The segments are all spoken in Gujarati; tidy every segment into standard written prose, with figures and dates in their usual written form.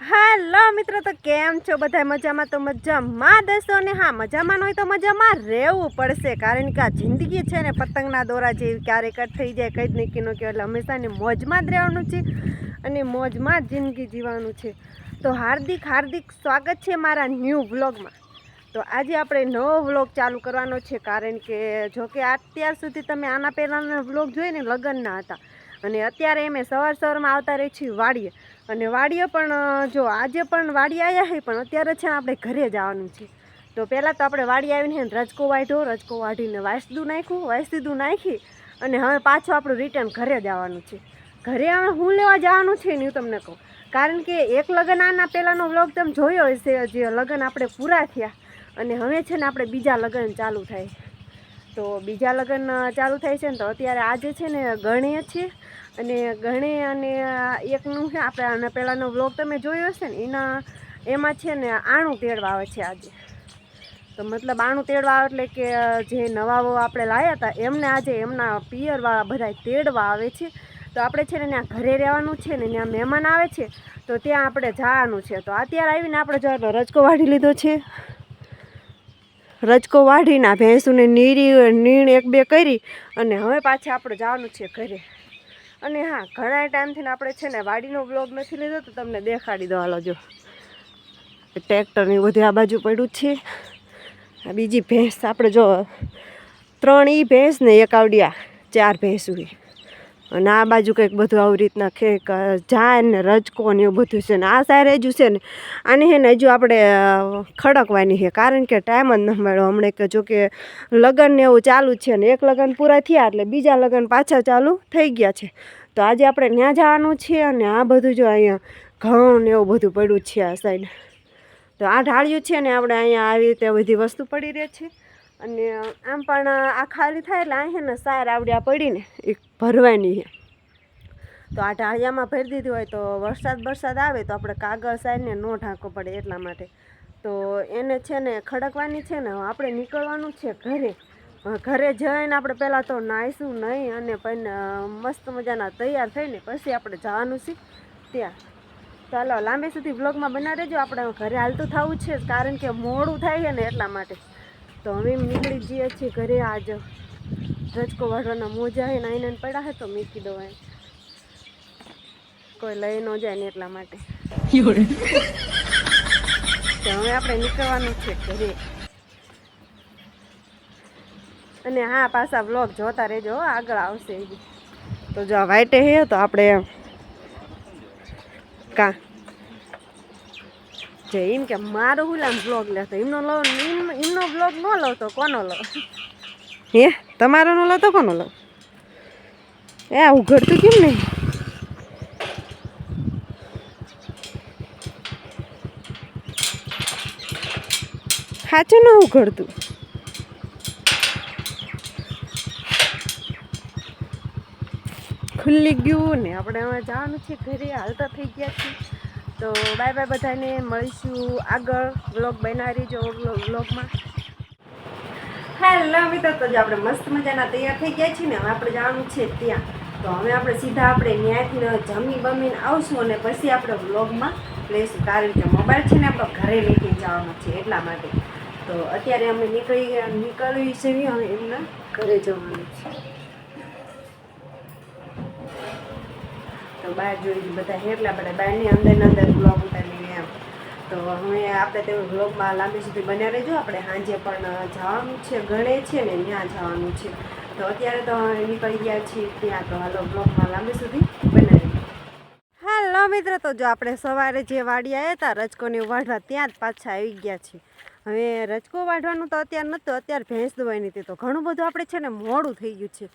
હેલો મિત્રો, તો કેમ છો બધા? મજામાં? તો મજામાં દસો ને હા, મજામાં હોય તો મજામાં રહેવું પડશે, કારણ કે આ જિંદગી છે ને પતંગના દોરા જેવી, ક્યારેક કટ થઈ જાય કંઈ જ નક્કી ન કહેવાય. એટલે હંમેશાની મોજમાં જ રહેવાનું છે અને મોજમાં જ જિંદગી જીવવાનું છે. તો હાર્દિક સ્વાગત છે મારા ન્યૂ વ્લોગમાં. તો આજે આપણે નવો વ્લોગ ચાલુ કરવાનો છે, કારણ કે જોકે અત્યાર સુધી તમે આના પહેલાંના વ્લોગ જોઈને લગ્નના હતા, અને અત્યારે અમે સવારમાં આવતા રહી છીએ વાડીએ. અને વાડીએ પણ જો આજે પણ વાડી આવ્યા છે, પણ અત્યારે છે ને આપણે ઘરે જવાનું છે. તો પહેલાં તો આપણે વાડી આવીને રજકો વાઢીને વાયસીદું નાખી અને હવે પાછું આપણું રિટર્ન ઘરે જવાનું છે. ઘરે હું લેવા જવાનું છે ને હું તમને કહું, કારણ કે એક લગ્ન આના પહેલાંનો વ્લોગ તમે જોયો હશે, જે લગ્ન આપણે પૂરા થયા અને હવે છે ને આપણે બીજા લગ્ન ચાલુ થાય. તો બીજા લગ્ન ચાલુ થાય છે ને, તો અત્યારે આજે છે ને ગણે છે, અને ગણે અને એકનું છે આપણે આના પહેલાંનો વ્લોગ તમે જોયો હશે ને એમાં છે ને આણું તેડવા આવે છે આજે. તો મતલબ આણું તેડવા આવે એટલે કે જે નવાઓ આપણે લાવ્યા હતા એમને આજે એમના પિયરવાળા બધા તેડવા આવે છે. તો આપણે છે ને ત્યાં ઘરે રહેવાનું છે ને, ત્યાં મહેમાન આવે છે તો ત્યાં આપણે જવાનું છે. તો અત્યારે આવીને આપણે જો એટલો રજકો વાઢી લીધો છે. રજકો વાઢીને ભેંસુને નીણ એક બે કરી અને હવે પાછા આપણે જવાનું છે ઘરે. અને હા, ઘણા ટાઈમથી આપણે છે ને વાડીનો વ્લોગ નથી લીધો, તો તમને દેખાડી દો. હાલો જો ટ્રેક્ટરની બધી આ બાજુ પડ્યું છે. આ બીજી ભેંસ આપણે જો 3 ભેંસ ને 1 આવડિયા, 4 ભેંસું. અને આ બાજુ કંઈક બધું આવી રીતના જાય ને રજકો ને એવું બધું છે. ને આ સાઈડ હજુ છે ને આની છે ને હજુ આપણે ખડકવાની છે, કારણ કે ટાઈમ જ ન મળ્યો હમણાં. કે જો કે લગ્ન ને એવું ચાલુ છે ને એક લગ્ન પૂરા થયા એટલે બીજા લગ્ન પાછા ચાલુ થઈ ગયા છે. તો આજે આપણે ત્યાં જવાનું છે. અને આ બધું જો અહીંયા ઘઉં ને એવું બધું પડ્યું છે આ સાઈડ. તો આ ઢાળિયું છે ને આપણે અહીંયા આવી રીતે બધી વસ્તુ પડી રહે છે. અને આમ પણ આ ખાલી થાય એટલે અહીં ને સાર આવડ્યા પડીને એક ભરવાની છે. તો આ ઢાળિયામાં ભરી દીધી હોય તો વરસાદ આવે તો આપણે કાગળ સાઈડને ન ઢાંકવો પડે, એટલા માટે. તો એને છે ને ખડકવાની છે ને આપણે નીકળવાનું છે ઘરે. ઘરે જઈને આપણે પહેલાં તો નાહીશું નહીં અને પણ મસ્ત મજાના તૈયાર થઈને પછી આપણે જવાનું છે ત્યાં. ચાલો લાંબી સુધી વ્લોગમાં બના રહેજો. આપણે ઘરે હાલતું થવું છે, કારણ કે મોડું થાય છે ને એટલા માટે. તો હવે નીકળી જઈએ છીએ ઘરે. આજ રજકો વાળવાના મોજા છે ને આઈને પડ્યા છે, તો મૂકી દો એમ, કોઈ લઈ ન જાય ને એટલા માટે. તો હવે આપણે નીકળવાનું છે ઘરે. અને હા, પાછા વ્લોગ જોતા રહેજો, આગળ આવશે. તો જો વાઈટે હે તો આપણે જે એમ કે મારો હુલામ વ્લોગ લેતો એમનો વ્લોગ ન લો તો કોનો લો? હે, તમારો ન લો તો કોનો લો? ઉઘડતું કેમ નહીં? સાચું ન ઉઘડતું. ખુલ્લી ગયું ને આપણે હવે જવાનું છે ઘરે. હાલતા થઈ ગયા છીએ. તો બાય બાય બધાને, મળીશું આગળ. વ્લોગ બનાવી જો વ્લોગમાં. હેલો મિત્રો, તો જો આપણે મસ્ત મજાના તૈયાર થઈ ગયા છીએ ને, હવે આપણે જવાનું છે ત્યાં. તો હવે આપણે સીધા ત્યાંથી જમી બમીને આવશું અને પછી આપણે વ્લોગમાં લઈશું, કારણ કે મોબાઈલ છે ને આપણો ઘરે લઈને જવાનો છે એટલા માટે. તો અત્યારે અમે નીકળી છે, હવે એમના ઘરે જવાનું છે. તો બહાર જોઈ બધા એટલે આપણે બહારની અંદર વ્લોગ ઉતારીને એમ. તો હવે આપણે તે વ્લોગમાં લાંબી સુધી બન્યા રહેજો. આપણે સાંજે પણ જવાનું છે, ગણે છે ને ત્યાં જવાનું છે. તો અત્યારે તો નીકળી ગયા છીએ ત્યાં. તો હાલો વ્લોગમાં લાંબી સુધી બન્યા રહેજો. હેલો મિત્રો, તો જો આપણે સવારે જે વાડી આવ્યા હતા રજકોને વાઢવા, ત્યાં જ પાછા આવી ગયા છીએ. હવે રજકો વાઢવાનું તો અત્યારે નહોતું, અત્યારે ભેંસ દોવાની હતી. તો ઘણું બધું આપણે છે ને મોડું થઈ ગયું છે,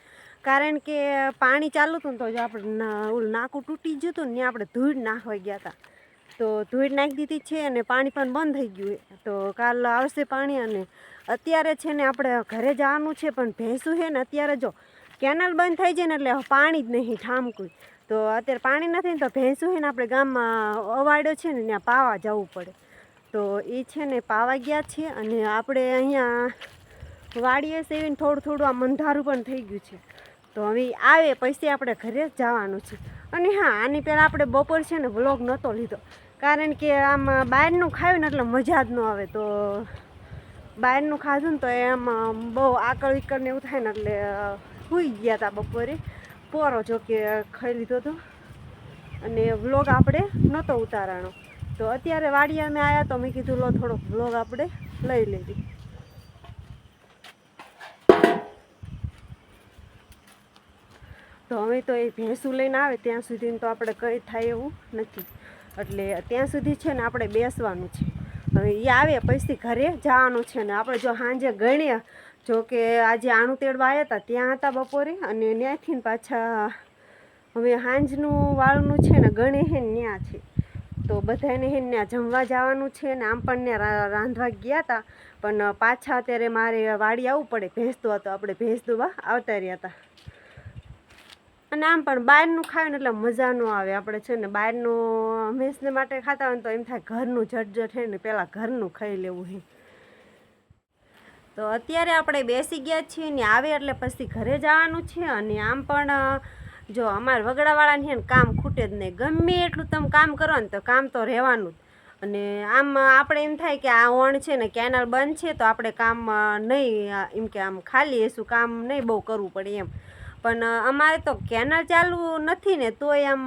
કારણ કે પાણી ચાલુ હતું ને, તો જો આપણે નાકું તૂટી ગયું હતું ને ત્યાં આપણે ધૂળ નાખવા ગયા હતા. તો ધૂળ નાખી દીધી છે અને પાણી પણ બંધ થઈ ગયું. તો કાલ આવશે પાણી. અને અત્યારે છે ને આપણે ઘરે જવાનું છે, પણ ભેંસું છે ને અત્યારે જો કેનાલ બંધ થઈ જાય ને એટલે પાણી જ નહીં ઠામકું. તો અત્યારે પાણી નથી ને, તો ભેંસું છે ને આપણે ગામમાં અવાડ્યો છે ને ત્યાં પાવા જવું પડે. તો એ છે ને પાવા ગયા છે. અને આપણે અહીંયા વાડીએ સેવીને થોડું આ મંધારું પણ થઈ ગયું છે. તો હવે આવે પછી આપણે ઘરે જવાનું છે. અને હા, આની પહેલાં આપણે બપોર છે ને વ્લોગ નહોતો લીધો, કારણ કે આમ બહારનું ખાયું ને એટલે મજા જ ન આવે. તો બહારનું ખાધું ને તો એમ બહુ આકળ વિકળ ને એવું થાય ને એટલે સૂઈ ગયા હતા બપોરે. પોરો જો કે ખાઈ લીધો હતો અને વ્લોગ આપણે નહોતો ઉતારવાનો. તો અત્યારે વાડીએ અમે આવ્યા તો મેં કીધું લો થોડોક વ્લોગ આપણે લઈ લેવી. તો હવે તો એ ભેંસું લઈને આવે ત્યાં સુધી તો આપણે કંઈ થાય એવું નથી. એટલે ત્યાં સુધી છે ને આપણે બેસવાનું છે. હવે એ આવે પછી ઘરે જવાનું છે ને આપણે જો સાંજે ગણીએ જો કે આજે આણું તેડવા આવ્યા હતા ત્યાં હતા બપોરે અને ત્યાંથી પાછા હવે સાંજનું વાળનું છે ને ગણે હે ને ત્યાં છે. તો બધાને હે ને ત્યાં જમવા જવાનું છે ને આમ પણ ત્યાં રાંધવા ગયા હતા પણ પાછા અત્યારે મારે વાડી આવવું પડે. ભેંસ દોવા તો આપણે ભેંસ દોવા આવતા રહ્યા હતા. અને આમ પણ બહારનું ખાય ને એટલે મજા ન આવે. આપણે છે ને બહારનું હંમેશને માટે ખાતા હોય ને તો એમ થાય ઘરનું ઝટઝટ છે ને પહેલાં ઘરનું ખાઈ લેવું છે. તો અત્યારે આપણે બેસી ગયા છીએ ને આવે એટલે પછી ઘરે જવાનું છે. અને આમ પણ જો અમારે વગડાવાળાને છે ને કામ ખૂટે જ નહીં. ગમે એટલું તમે કામ કરો ને તો કામ તો રહેવાનું જ. અને આમ આપણે એમ થાય કે આ ઓણ છે ને કેનાલ બંધ છે તો આપણે કામ નહીં એમ કે આમ ખાલી એસું કામ નહીં બહુ કરવું પડે એમ. પણ અમારે તો કેનાલ ચાલુ નથી ને તોય આમ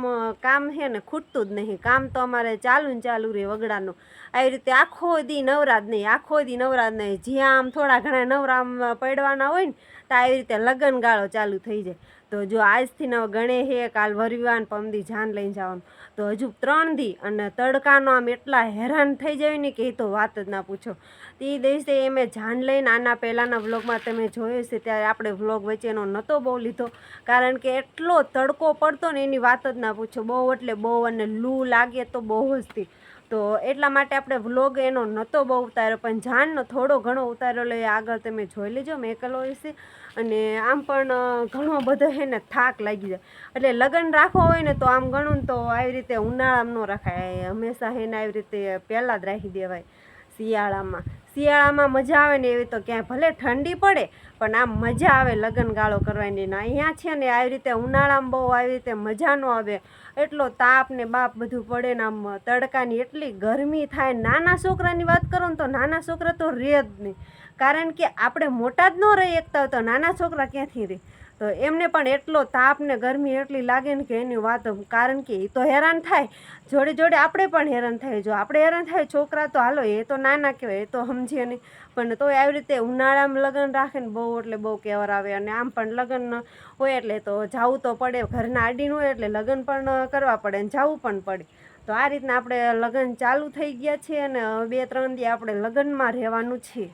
કામ છે ને ખૂટતું જ નહીં. કામ તો અમારે ચાલુ ને ચાલુ રહે વગડાનું. આવી રીતે આખો દી નવરા જ નહીં, આખો દી નવરા જ નહીં. જ્યાં આમ થોડા ઘણા નવરા આમ પડવાના હોય ને તો આવી રીતે લગન ગાળો ચાલુ થઈ જાય. તો જો આજથી નવ ગણે હે કાલ વરવાન પમદી જાન લઈને જવાનું તો હજુ 3 દી અને તડકાનો આમ એટલા હેરાન થઈ જાય ને કે એ તો વાત જ ના પૂછો. તે દિવસે મેં જાન લઈને આના પહેલાંના વ્લોગમાં તમે જોયો છે ત્યારે આપણે વ્લોગ વચ્ચેનો નહોતો બહુ લીધો કારણ કે એટલો તડકો પડતો ને એની વાત જ ના પૂછો. બહુ એટલે બહુ અને લૂ લાગે તો બહુ જ હતી. તો એટલા માટે આપણે વ્લોગ એનો નહોતો બહુ ઉતાર્યો પણ જાનનો થોડો ઘણો ઉતાર્યો લે આગળ તમે જોઈ લેજો મેં કલો હશે. અને આમ પણ ઘણો બધો છે ને થાક લાગી જાય. એટલે લગ્ન રાખવો હોય ને તો આમ ગણું ને તો આવી રીતે ઉનાળામાં ન રખાય. હંમેશા છે ને આવી રીતે પહેલાં જ રાખી દેવાય. શિયાળામાં મજા આવે ને એવી તો ક્યાંય ભલે ઠંડી પડે પણ આમ મજા આવે લગ્ન ગાળો કરવાની. ને અહીંયા છે ને આવી રીતે ઉનાળામાં બહુ આવી રીતે મજા ન આવે. એટલો તાપ ને બાપ બધું પડે ને આમ તડકાની એટલી ગરમી થાય. નાના છોકરાની વાત કરો ને તો નાના છોકરા તો રહે જ નહીં કારણ કે આપણે મોટા જ ન રહી શકતા હોય તો નાના છોકરા ક્યાંથી રહે. તો એમને પણ એટલો તાપ ને ગરમી એટલી લાગે ને કે એની વાત કારણ કે એ તો હેરાન થાય જોડે જોડે આપણે પણ હેરાન થાય. જો આપણે હેરાન થાય છોકરા તો હાલો એ તો નાના કહેવાય એ તો સમજીએ નહીં પણ તો આવી રીતે ઉનાળામાં લગ્ન રાખે ને બહુ એટલે બહુ કહેવાર આવે. અને આમ પણ લગ્ન હોય એટલે તો જવું તો પડે. ઘરના આડીનું હોય એટલે લગ્ન પણ કરવા પડે અને જવું પણ પડે. તો આ રીતના આપણે લગ્ન ચાલુ થઈ ગયા છે અને 2-3 દી આપણે લગ્નમાં રહેવાનું છે.